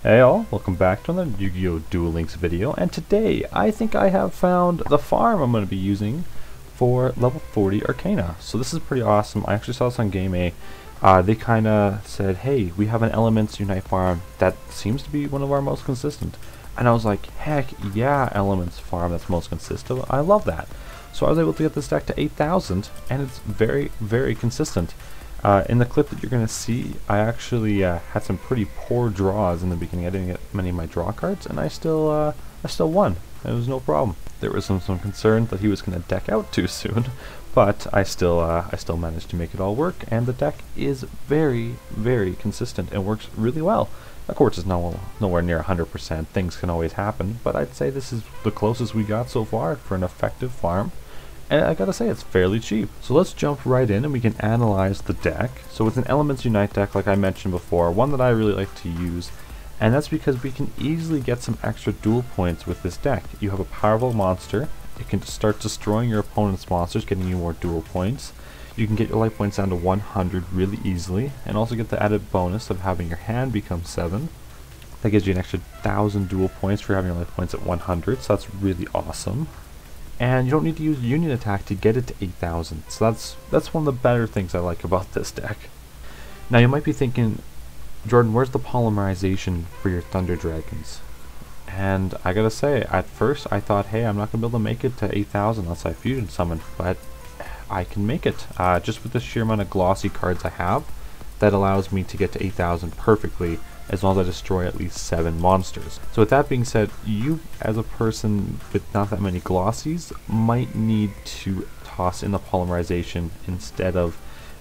Hey all, welcome back to another Yu-Gi-Oh! Duel Links video, and today I think I have found the farm I'm going to be using for level 40 Arkana. So this is pretty awesome. I actually saw this on gamea. They kind of said, hey, we have an Elements Unite farm that seems to be one of our most consistent. And I was like, heck yeah, Elements farm that's most consistent. I love that. So I was able to get this deck to 8,000, and it's very, very consistent. In the clip that you're going to see, I actually had some pretty poor draws in the beginning. I didn't get many of my draw cards, and I still won. It was no problem. There was some concern that he was going to deck out too soon, but I still managed to make it all work, and the deck is very, very consistent and works really well. Of course, it's nowhere near 100%. Things can always happen, but I'd say this is the closest we got so far for an effective farm. And I gotta say, it's fairly cheap. So let's jump right in and we can analyze the deck. So with an Elements Unite deck, like I mentioned before, one that I really like to use, and that's because we can easily get some extra duel points with this deck. You have a powerful monster. It can start destroying your opponent's monsters, getting you more duel points. You can get your life points down to 100 really easily, and also get the added bonus of having your hand become 7. That gives you an extra 1,000 duel points for having your life points at 100, so that's really awesome. And you don't need to use Union Attack to get it to 8,000, so that's one of the better things I like about this deck. Now you might be thinking, Jordan, where's the polymerization for your Thunder Dragons? And I gotta say, at first I thought, hey, I'm not gonna be able to make it to 8,000 unless I Fusion Summon, but I can make it. Just with the sheer amount of glossy cards I have, that allows me to get to 8,000 perfectly, as long as I destroy at least 7 monsters. So with that being said, you as a person with not that many glossies might need to toss in the polymerization instead of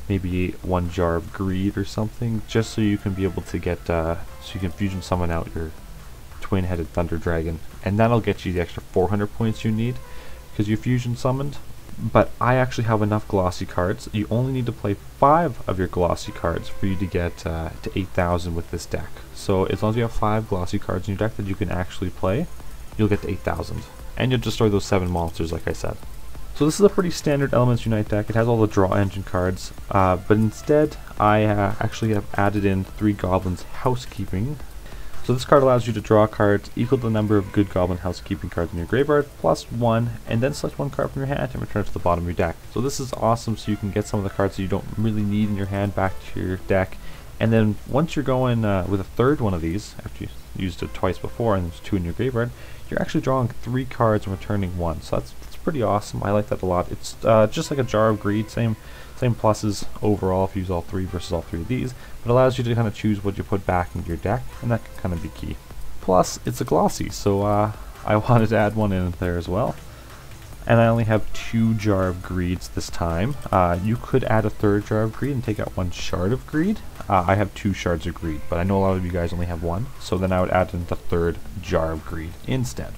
maybe 1 jar of greed or something, just so you can be able to get, so you can fusion summon out your twin-headed Thunder Dragon, and that'll get you the extra 400 points you need because you fusion summoned. But I actually have enough glossy cards. You only need to play 5 of your glossy cards for you to get to 8,000 with this deck. So as long as you have 5 glossy cards in your deck that you can actually play, you'll get to 8,000. And you'll destroy those 7 monsters like I said. So this is a pretty standard Elements Unite deck. It has all the draw engine cards, but instead I actually have added in 3 Goblins Housekeeping. So this card allows you to draw cards equal to the number of good Goblin Housekeeping cards in your graveyard, plus 1, and then select 1 card from your hand and return it to the bottom of your deck. So this is awesome, so you can get some of the cards that you don't really need in your hand back to your deck. And then once you're going with a 3rd one of these, after you used it twice before and there's 2 in your graveyard, you're actually drawing 3 cards and returning 1. So that's pretty awesome. I like that a lot. It's just like a Jar of Greed, same pluses overall if you use all 3 versus all 3 of these, but allows you to kind of choose what you put back into your deck, and that can kind of be key. Plus, it's a glossy, so I wanted to add one in there as well. And I only have 2 Jar of Greeds this time. You could add a 3rd Jar of Greed and take out 1 Shard of Greed. I have 2 Shards of Greed, but I know a lot of you guys only have 1, so then I would add in the 3rd Jar of Greed instead.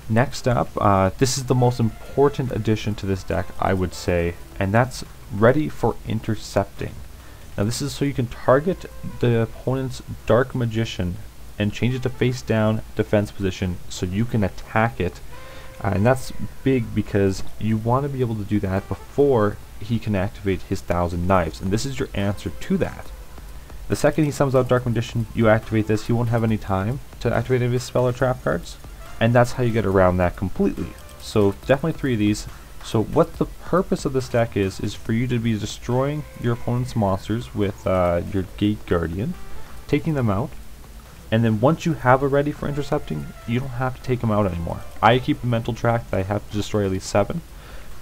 Next up, this is the most important addition to this deck, I would say, and that's Ready for Intercepting. Now this is so you can target the opponent's Dark Magician and change it to face down defense position so you can attack it. And that's big because you want to be able to do that before he can activate his 1,000 Knives, and this is your answer to that. The second he summons out Dark Magician, you activate this, he won't have any time to activate any of his spell or trap cards, and that's how you get around that completely. So definitely 3 of these. So what the purpose of this deck is for you to be destroying your opponent's monsters with your Gate Guardian, taking them out, and then once you have a Ready for Intercepting, you don't have to take them out anymore. I keep a mental track that I have to destroy at least 7,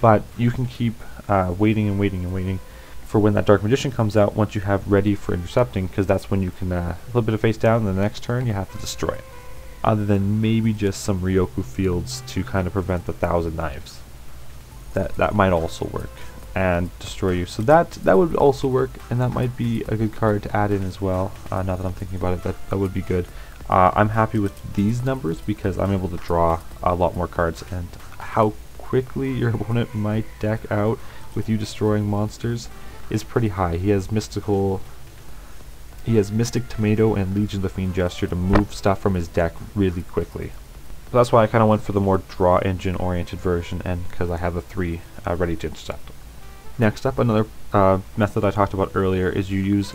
but you can keep waiting and waiting and waiting for when that Dark Magician comes out once you have Ready for Intercepting, because that's when you can a little bit of face down, and the next turn you have to destroy it. Other than maybe just some Ryoku Fields to kind of prevent the 1,000 Knives. That might also work and destroy you. So that would also work, and that might be a good card to add in as well. Now that I'm thinking about it, that would be good. I'm happy with these numbers because I'm able to draw a lot more cards, and how quickly your opponent might deck out with you destroying monsters is pretty high. He has Mystic Tomato and Legion of the Fiend Gesture to move stuff from his deck really quickly. So that's why I kind of went for the more draw engine oriented version, and because I have the 3 ready to intercept. Next up, another method I talked about earlier is you use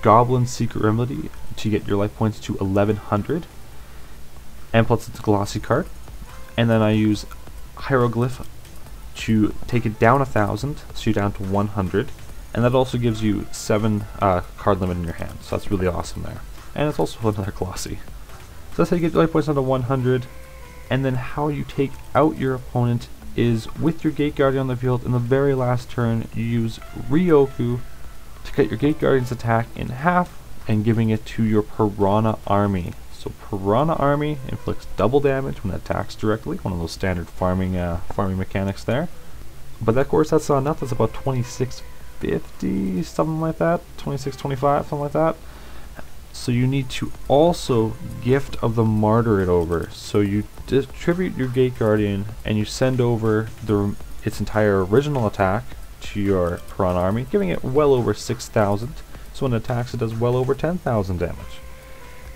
Goblin Secret Remedy to get your life points to 1100, and plus it's a glossy card. And then I use Hieroglyph to take it down 1,000, so you're down to 100, and that also gives you 7 card limit in your hand, so that's really awesome there. And it's also another glossy. So that's how you get your life points down to 100, and then how you take out your opponent is with your Gate Guardian on the field. In the very last turn, you use Ryoku to cut your Gate Guardian's attack in half and giving it to your Piranha Army. So Piranha Army inflicts double damage when it attacks directly, one of those standard farming mechanics there. But of course that's not enough, that's about 2650, something like that, 2625, something like that. So you need to also Gift of the Martyr it over. So you distribute your Gate Guardian and you send over its entire original attack to your Piranha Army, giving it well over 6,000. So when it attacks, it does well over 10,000 damage.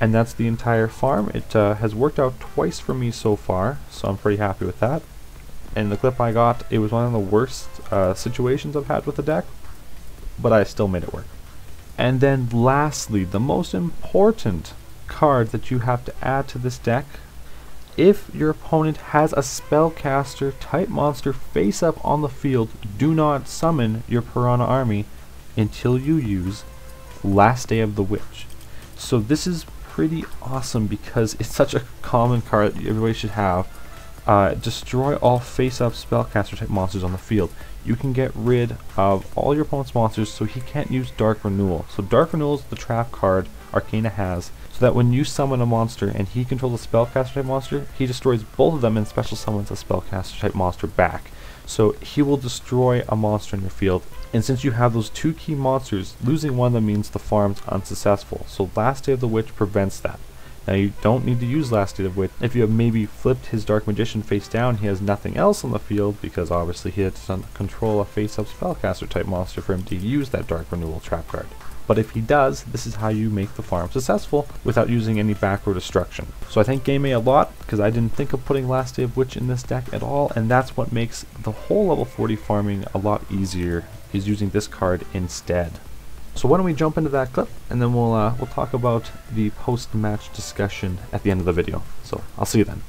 And that's the entire farm. It has worked out twice for me so far, so I'm pretty happy with that. And the clip I got, it was one of the worst situations I've had with the deck, but I still made it work. And then lastly, the most important card that you have to add to this deck: if your opponent has a spellcaster type monster face up on the field, do not summon your Piranha Army until you use Last Day of the Witch. So this is pretty awesome because it's such a common card that everybody should have. Destroy all face-up spellcaster type monsters on the field. You can get rid of all your opponent's monsters so he can't use Dark Renewal. So Dark Renewal is the trap card Arkana has, so that when you summon a monster and he controls a spellcaster type monster, he destroys both of them and special summons a spellcaster type monster back. So he will destroy a monster in your field, and since you have those two key monsters, losing one of them means the farm's unsuccessful. So Last Day of the Witch prevents that. Now you don't need to use Last Day of the Witch. If you have maybe flipped his Dark Magician face down, he has nothing else on the field because obviously he doesn't control a face-up spellcaster type monster for him to use that Dark Renewal trap card. But if he does, this is how you make the farm successful without using any backrow destruction. So I thank gamea a lot because I didn't think of putting Last Day of Witch in this deck at all, and that's what makes the whole level 40 farming a lot easier, is using this card instead. So why don't we jump into that clip, and then we'll talk about the post-match discussion at the end of the video. So I'll see you then.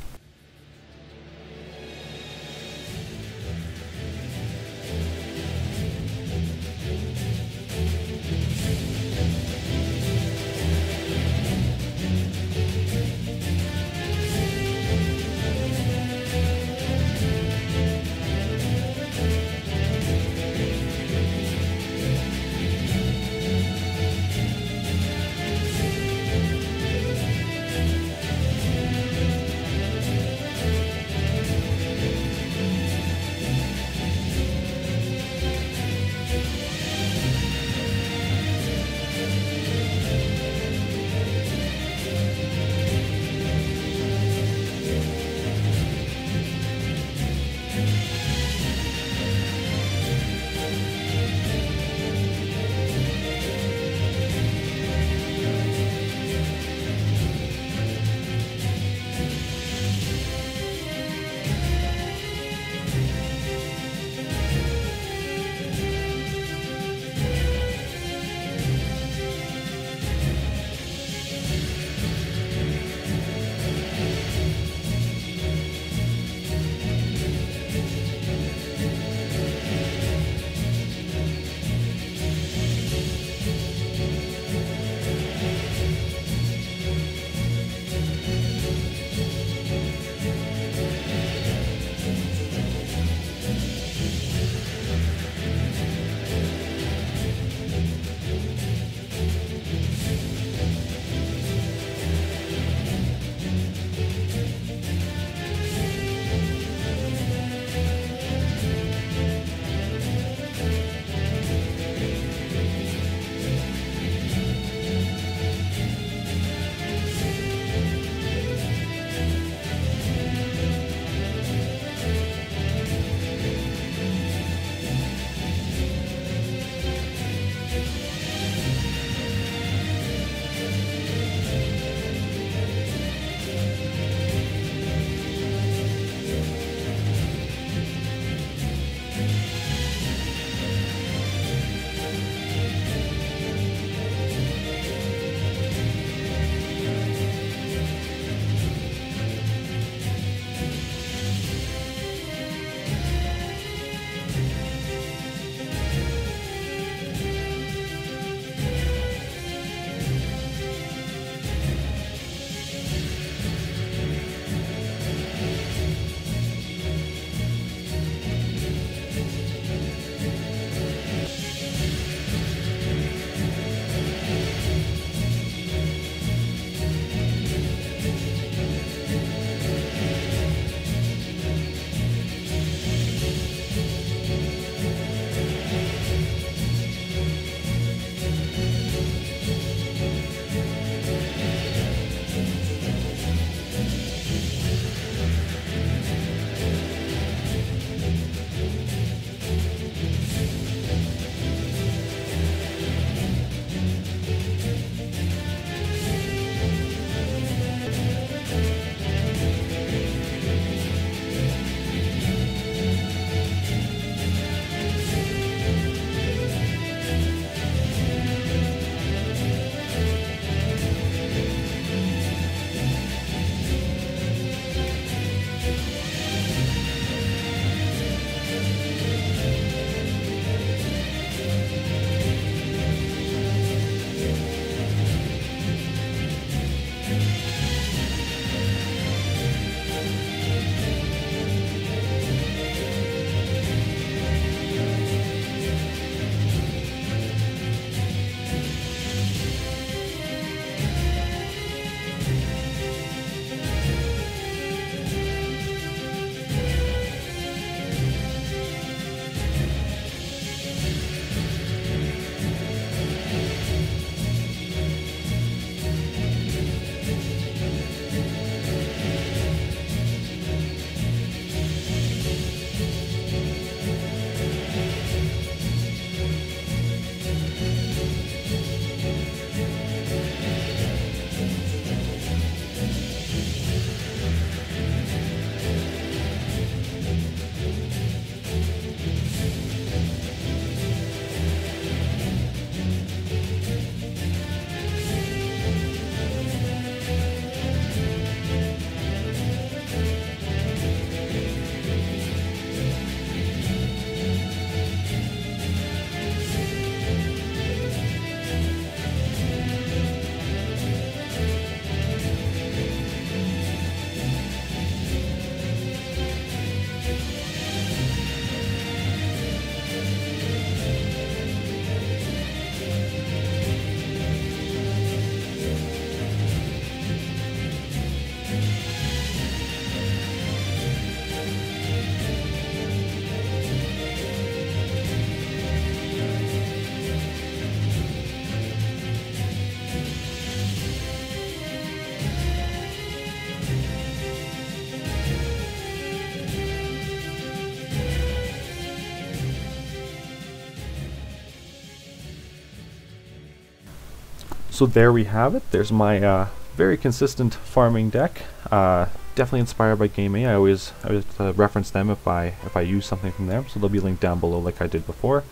So there we have it. There's my very consistent farming deck. Definitely inspired by gamea. I always reference them if I use something from them, so they'll be linked down below like I did before.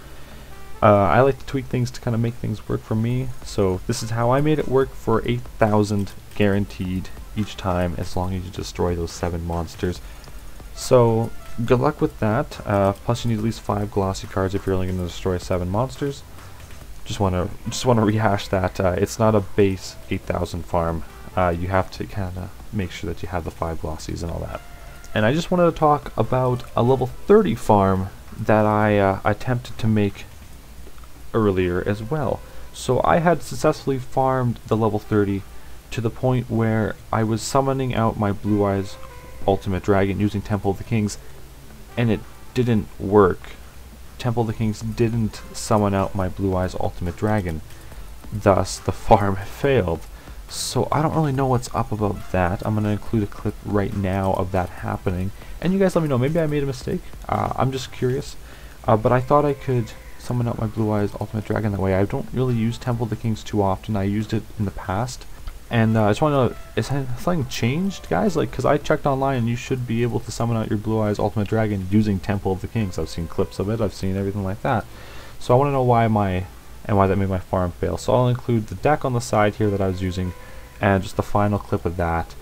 I like to tweak things to kind of make things work for me, so this is how I made it work for 8,000 guaranteed each time, as long as you destroy those 7 monsters. So good luck with that. Plus you need at least 5 glossy cards if you're only going to destroy 7 monsters. Just want to rehash that. It's not a base 8,000 farm. You have to kind of make sure that you have the 5 glossies and all that. And I just wanted to talk about a level 30 farm that I attempted to make earlier as well. So I had successfully farmed the level 30 to the point where I was summoning out my Blue Eyes Ultimate Dragon using Temple of the Kings, and it didn't work. Temple of the Kings didn't summon out my Blue Eyes Ultimate Dragon, thus the farm failed. So I don't really know what's up about that. I'm going to include a clip right now of that happening, and you guys let me know. Maybe I made a mistake. I'm just curious, but I thought I could summon out my Blue Eyes Ultimate Dragon that way. I don't really use Temple of the Kings too often. I used it in the past, and I just want to know, is something changed, guys? Like, because I checked online and you should be able to summon out your Blue Eyes Ultimate Dragon using Temple of the Kings. I've seen clips of it, I've seen everything like that. So I want to know why that made my farm fail. So I'll include the deck on the side here that I was using, and just the final clip of that.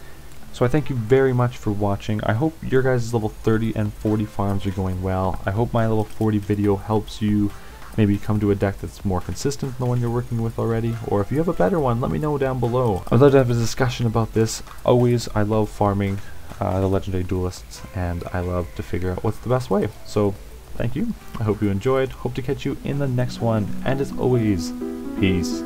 So I thank you very much for watching. I hope your guys' level 30 and 40 farms are going well. I hope my level 40 video helps you maybe come to a deck that's more consistent than the one you're working with already, or if you have a better one, let me know down below. I'd love to have a discussion about this. Always, I love farming the legendary duelists, and I love to figure out what's the best way. So thank you. I hope you enjoyed. Hope to catch you in the next one, and as always, peace.